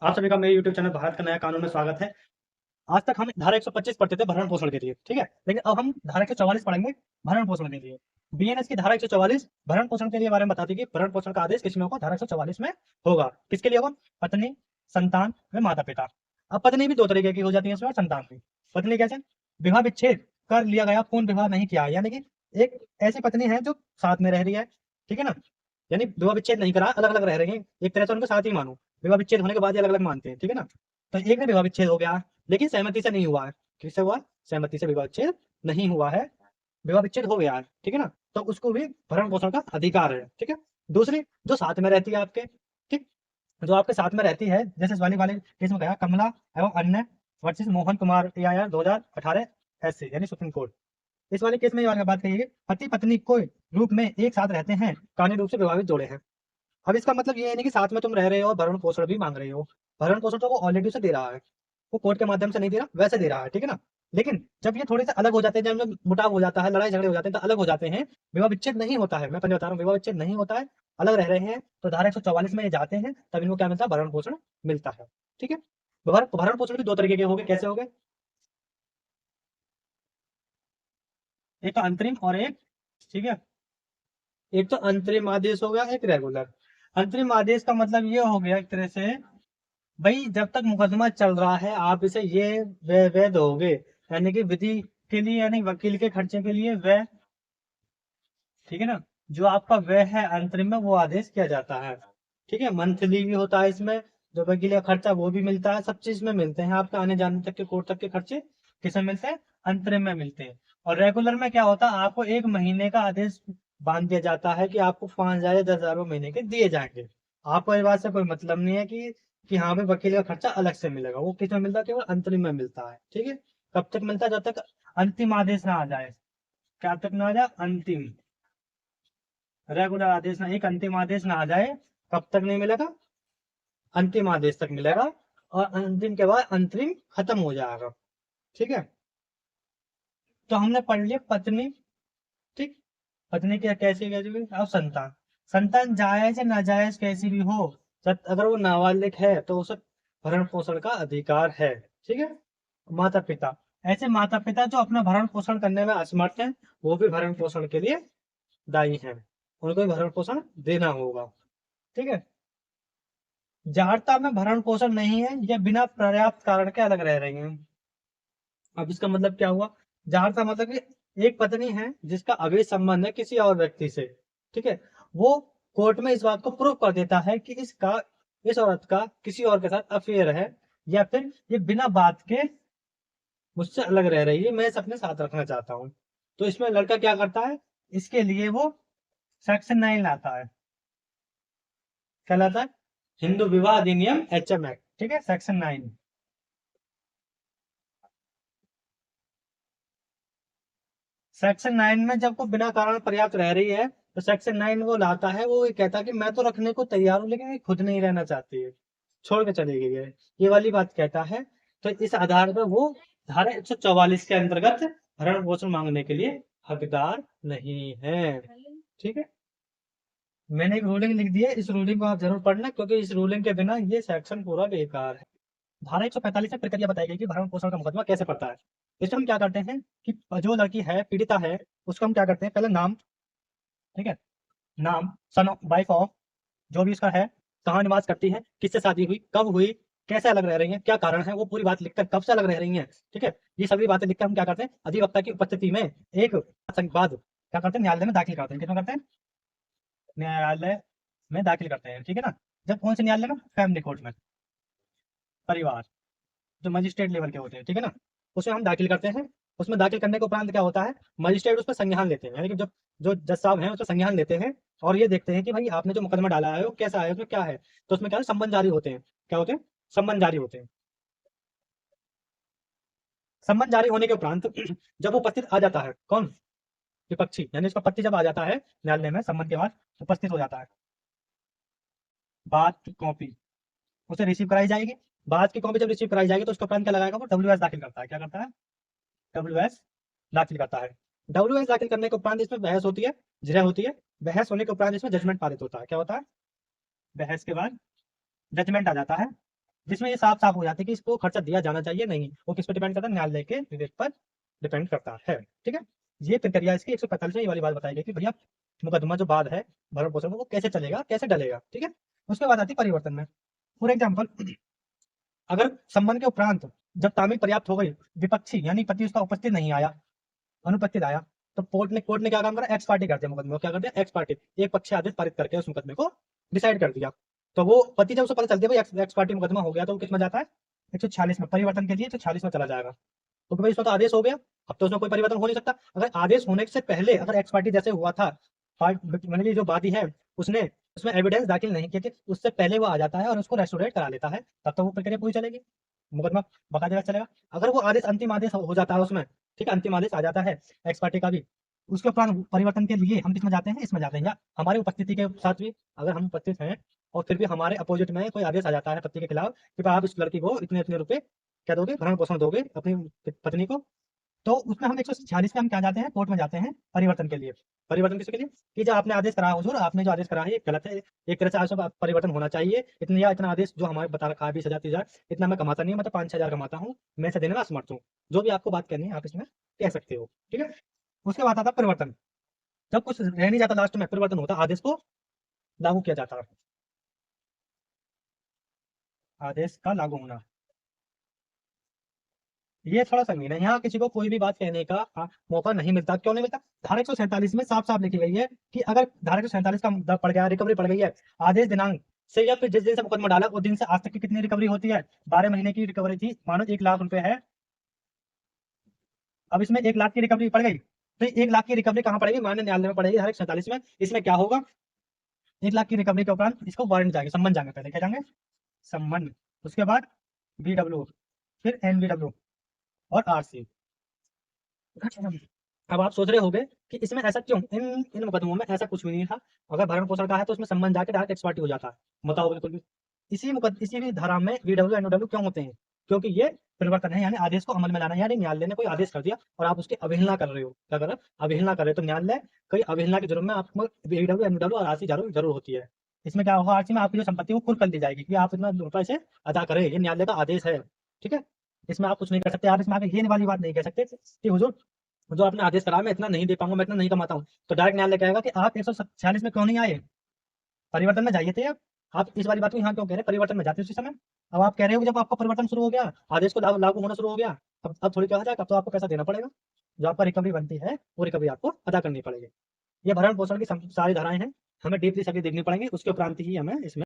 आप सभी का मेरे YouTube चैनल भारत का नया कानून में स्वागत है। आज तक हम धारा 125 पढ़ते थे भरण पोषण के लिए, ठीक है? लेकिन अब हम धारा 144 पढ़ेंगे भरण पोषण के लिए। बीएनएस की धारा 144 भरण पोषण के लिए बारे में बताती है कि भरण पोषण का आदेश किसमें होगा? धारा 144 में होगा। किसके लिए होगा? पत्नी, संतान व माता-पिता। अब पत्नी भी दो तरीके की हो जाती है इसमें और संतान भी। पत्नी कैसे? विवाह विच्छेद कर लिया गया, पूर्ण विवाह नहीं किया, यानी कि एक ऐसी पत्नी है जो साथ में रह रही है, ठीक है ना? यानी विवाह विच्छेद नहीं करा, अलग-अलग रह रही हैं। एक तरह से उनको साथ ही मानो। विवाह विच्छेद होने के बाद ये अलग-अलग मानते हैं, ठीक है ना? तो एक में विवाह विच्छेद हो गया, लेकिन सहमति से नहीं हुआ है। किससे हुआ? सहमति से विवाह विच्छेद नहीं हुआ है, विवाह विच्छेद हो गया है, ठीक है ना? तो उसको भी भरण पोषण का अधिकार है, ठीक है? दूसरी, जो साथ में रहती है आपके, ठीक? जो आपके साथ में रहती है, जैसे इस वाली केस में गया कमला एवं अन्य वर्सेस मोहन कुमार EIR 2018 ऐसे, यानी सुप्रीम कोर्ट। इस वाले केस में ये वाली बात कही है कि पति पत्नी को रूप में एक साथ रहते हैं, कानूनी रूप से विवाहित जोड़े हैं। अब इसका मतलब ये है नहीं कि साथ में तुम रह रहे हो और भरण पोषण भी मांग रहे हो। भरण पोषण तो वो ऑलरेडी उसे दे रहा है, वो कोर्ट के माध्यम से नहीं दे रहा, वैसे दे रहा है, ठीक है ना? लेकिन जब ये थोड़े से अलग हो जाते हैं, जब मुटाव हो जाता है, लड़ाई झगड़े हो जाते हैं, तो अलग हो जाते हैं। विवाह विच्छेद नहीं होता है, मैं पहले बता रहा हूँ, विवाह विच्छेद नहीं होता है, अलग रह रहे हैं, तो धारा 144 में ये जाते हैं, तब इनको क्या मिलता है? भरण पोषण मिलता है, ठीक है? भरण पोषण भी दो तरीके के हो गए, कैसे हो गए? एक तो अंतरिम और एक, ठीक है, एक तो अंतरिम आदेश हो गया, एक रेगुलर। अंतरिम आदेश का मतलब ये हो गया एक तरह से, भाई जब तक मुकदमा चल रहा है आप इसे ये वे दोगे, यानी कि विधि के लिए, यानी वकील के खर्चे के लिए व्यय, ठीक है ना? जो आपका व्यय है अंतरिम में वो आदेश किया जाता है, ठीक है? मंथली भी होता है इसमें, जो वकील का खर्चा वो भी मिलता है, सब चीज में मिलते हैं आपके आने जाने तक के, कोर्ट तक के खर्चे किसमें मिलते हैं? अंतरिम में मिलते हैं। और रेगुलर में क्या होता है? आपको एक महीने का आदेश बांध दिया जाता है कि आपको 5,000 या 10,000 महीने के दिए जाएंगे। आपको इस बात से कोई मतलब नहीं है कि हाँ भाई वकील का खर्चा अलग से मिलेगा, वो किस में मिलता है? केवल अंतरिम में मिलता है, ठीक है? कब तक मिलता है? जब तक अंतिम आदेश ना आ जाए। क्या तक ना आ जाए? अंतिम। रेगुलर आदेश ना, एक अंतिम आदेश ना आ जाए, कब तक नहीं मिलेगा? अंतिम आदेश तक मिलेगा। और अंतिम के बाद अंतरिम खत्म हो जाएगा, ठीक है? तो हमने पढ़ लिया पत्नी, ठीक? पत्नी की कैसी कैसी भी। अब संतान, संतान जायज या नाजायज कैसी भी हो, अगर वो नाबालिग है तो उसे भरण पोषण का अधिकार है, ठीक है? माता पिता, ऐसे माता पिता जो अपना भरण पोषण करने में असमर्थ हैं, वो भी भरण पोषण के लिए दायी हैं, उनको भी भरण पोषण देना होगा, ठीक है? जाड़ता में भरण पोषण नहीं है या बिना पर्याप्त कारण के अलग रह रही हैं। अब इसका मतलब क्या हुआ? जाड़ता मतलब कि एक पत्नी है जिसका अवैध संबंध है किसी और व्यक्ति से, ठीक है? वो कोर्ट में इस बात को प्रूव कर देता है कि इस औरत का किसी और के साथ अफेयर है, या फिर ये बिना बात के मुझसे अलग रह रही है, मैं इसे अपने साथ रखना चाहता हूँ। तो इसमें लड़का क्या करता है? इसके लिए वो सेक्शन 9 लाता है। क्या लाता है? हिंदू विवाह अधिनियम HM एक्ट, ठीक है, सेक्शन 9। सेक्शन 9 में जब वो बिना कारण पर्याप्त रह रही है, तो सेक्शन 9 वो लाता है, वो ये कहता है कि मैं तो रखने को तैयार हूँ, लेकिन ये खुद नहीं रहना चाहती है, छोड़ के चली गई है, ये वाली बात कहता है। तो इस आधार पर वो धारा 144 के अंतर्गत भरण पोषण मांगने के लिए हकदार नहीं है, ठीक है? मैंने एक रूलिंग लिख दी है, इस रूलिंग को आप जरूर पढ़ना, क्योंकि इस रूलिंग के बिना ये सेक्शन पूरा बेकार है। धारा 145 में प्रक्रिया बताई गई कि भरण पोषण का मुकदमा कैसे पड़ता है। इसमें हम क्या करते हैं कि जो लड़की है, पीड़िता है, उसको हम क्या करते हैं? पहले नाम, ठीक है, नाम, सन ऑफ वाइफ ऑफ, जो भी उसका है, कहाँ निवास करती है, किससे शादी हुई, कब हुई, कैसे अलग रह रही हैं, क्या कारण है, वो पूरी बात लिखकर कब से अलग रह रही हैं, ठीक है? ये सभी बातें लिखकर हम क्या करते हैं? अधिवक्ता की उपस्थिति में एक बाद क्या करते हैं? न्यायालय में दाखिल करते हैं। कितना करते हैं? न्यायालय में दाखिल करते हैं, ठीक है ना? जब कौन से न्यायालय में? फैमिली कोर्ट में, परिवार, जो मजिस्ट्रेट लेवल के होते हैं, ठीक है ना? उसमें हम दाखिल करते हैं। उसमें दाखिल करने के उपरांत क्या होता है? मजिस्ट्रेट उस पर संज्ञान लेते हैं, यानी कि जब जो जज साहब हैं उस पर संज्ञान लेते हैं, और ये देखते हैं कि भाई आपने जो मुकदमा डाला है वो कैसा है, उसमें क्या है। तो उसमें क्या है? सम्मन जारी होते हैं। क्या होते हैं? सम्मन जारी होते हैं। सम्मन जारी होने के उपरांत जब उपस्थित आ जाता है कौन? विपक्षी, यानी उसका पति जब आ जाता है न्यायालय में सम्मन के बाद उपस्थित हो जाता है, बात की कॉपी उसे रिसीव कराई जाएगी। बात की कॉपी जब रिसीव कराई जाएगी तो उसके उपरांत क्या लगाएगा? वो WS दाखिल करता है। क्या करता है? WS दाखिल करता है। WS दाखिल करने के उपरांत इसमें बहस होती है, जिरह होती है। बहस होने के उपरांत इसमें जजमेंट पारित होता है। क्या होता है? बहस के बाद जजमेंट आ जाता है। जिसमें ये साफ साफ हो जाता है कि इसको खर्चा दिया जाना चाहिए नहीं, वो किस पर डिपेंड करता है, न्यायालय के विवेक पर डिपेंड करता है। ठीक है, ये प्रक्रिया इसकी 145 में ये वाली बात बताई गई कि भैया मुकदमा जो बाद है भरण पोषण वो कैसे चलेगा, कैसे डलेगा। ठीक है, उसके बाद आती है परिवर्तन में। फॉर एग्जाम्पल, अगर संबंध के उपरांत जब तामील पर्याप्त हो गई, विपक्षी यानी पति उसका उपस्थित नहीं आया, अनुपस्थित आया, तो कोर्ट ने क्या काम करा, एक्स पार्टी कर दिया मुकदमे को, क्या कर दिया, एक्स पार्टी, एक पक्ष आदेश पारित करके उस मुकदमे को डिसाइड कर दिया। तो वो पति जब उसे पता चलती है भाई एक्स पार्टी मुकदमा हो गया, तो वो किस में जाता है, 146 में, परिवर्तन के लिए 146 में चला जाएगा। तो भाई इसमें तो आदेश हो गया, अब तो उसमें कोई परिवर्तन हो नहीं सकता। अगर आदेश होने से पहले अगर एक्स पार्टी जैसे हुआ था, मतलब जो वादी है उसने उसमें एविडेंस दाखिल नहीं किए थे, उससे पहले वो आ जाता है और उसको रेस्टोरेट करा लेता है, तब तो वो प्रक्रिया पूरी चलेगी, मुकदमा बाकायदा चलेगा। अगर वो आदेश अंतिम आदेश हो जाता है उसमें, ठीक है, अंतिम आदेश आ जाता है एक्स पार्टी का भी, उसके उपरांत परिवर्तन के लिए हम किसमें जाते हैं, इसमें जाते हैं। या हमारी उपस्थिति के साथ भी अगर हम उपस्थित हैं और फिर भी हमारे अपोजिट में कोई आदेश आ जाता है पति के खिलाफ कि भाई आप इस लड़की को इतने इतने रुपए क्या दोगे, भरण पोषण दोगे अपनी पत्नी को, तो उसमें हम 146 में हम क्या जाते हैं, कोर्ट में जाते हैं परिवर्तन के लिए। परिवर्तन किसके लिए, कि जो आपने आदेश करा हुजूर, आपने जो आदेश करा है ये गलत है, एक तरह से आज परिवर्तन होना चाहिए, इतना या इतना आदेश जो हमारे बता रखा है 20,000 30,000, इतना मैं कमाता नहीं हूँ, मतलब 5-6 हजार कमाता हूँ, मैं इसे देने में असमर्थ हूँ। जो भी आपको बात करनी है आप इसमें कह सकते हो। ठीक है, उसके बाद आता है परिवर्तन। जब कुछ रह नहीं जाता, लास्ट में परिवर्तन होता है, आदेश को लागू किया जाता है, आदेश का लागू होना। ये थोड़ा संगीन है, यहाँ किसी को कोई भी बात कहने का मौका नहीं मिलता। क्यों नहीं मिलता, धारा 147 में साफ साफ लिखी गई है कि अगर धारा 147 का मुद्दा पड़ गया, रिकवरी पड़ गई है, आदेश दिनांक से या फिर जिस दिन से मुकदमा डाला उस दिन से आज तक की कितनी रिकवरी होती है, 12 महीने की रिकवरी थी, मानो 1 लाख रुपए है, अब इसमें 1 लाख की रिकवरी पड़ गई, तो 1 लाख की रिकवरी कहाँ पड़ेगी, मान्य न्यायालय में पड़ेगी, धारा 147 में। इसमें क्या होगा, 1 लाख की रिकवरी के उपरांत इसको वारंट जाएंगे, सम्मन जाएंगे, पहले क्या जाएंगे, सम्मन, उसके बाद BW, फिर NBW और RC। अब आप सोच रहे होंगे कि इसमें ऐसा क्यों, इन इन मुकदमों में ऐसा कुछ भी नहीं था, अगर भरण पोषण का है तो उसमें संबंध जाके डायरेक्ट एक्स पार्टी हो जाता है, बताओ बिल्कुल भी। इसी भी धारा में VW NW क्यों होते हैं, क्योंकि ये परिवर्तन है, यानी आदेश को अमल में लाना है, यानी न्यायालय ने कोई आदेश कर दिया और आप उसकी अवहेलना कर रहे हो, क्या कर रहे हो, अवहेलना कर रहे हो, तो न्यायालय कोई अवहेलना के जुर्म में आपको VW NW और RC जरूर जरूर होती है। इसमें क्या होगा, RC में आपकी जो संपत्ति वो कुर्क कर दी जाएगी कि आप इतना रुपए से अदा करें, ये न्यायालय का आदेश है। ठीक है, इसमें आप कुछ नहीं कर सकते, आप इसमें आगे ये वाली बात नहीं कह सकते कि हुजूर जो आपने आदेश करा मैं इतना नहीं दे पाऊंगा, मैं इतना नहीं कमाता हूँ, तो डायरेक्ट न्यायालय कहेगा कि आप 146 में क्यों नहीं आए, परिवर्तन में जाइए थे आप इस वाली बात को यहाँ क्यों कह रहे हैं, परिवर्तन में जाते उसी समय। अब आप कह रहे हो कि जब आपका परिवर्तन शुरू हो गया, आदेश को लागू होना शुरू हो गया, अब थोड़ी कहा जाएगा, अब तो आपको पैसा देना पड़ेगा, जो आपका रिकवरी बनती है वो रिकवरी आपको अदा करनी पड़ेगी। ये भरण पोषण की सारी धाराएं हैं, हमें डीपली सभी देखनी पड़ेंगी, उसके उपरांत ही हमें इसमें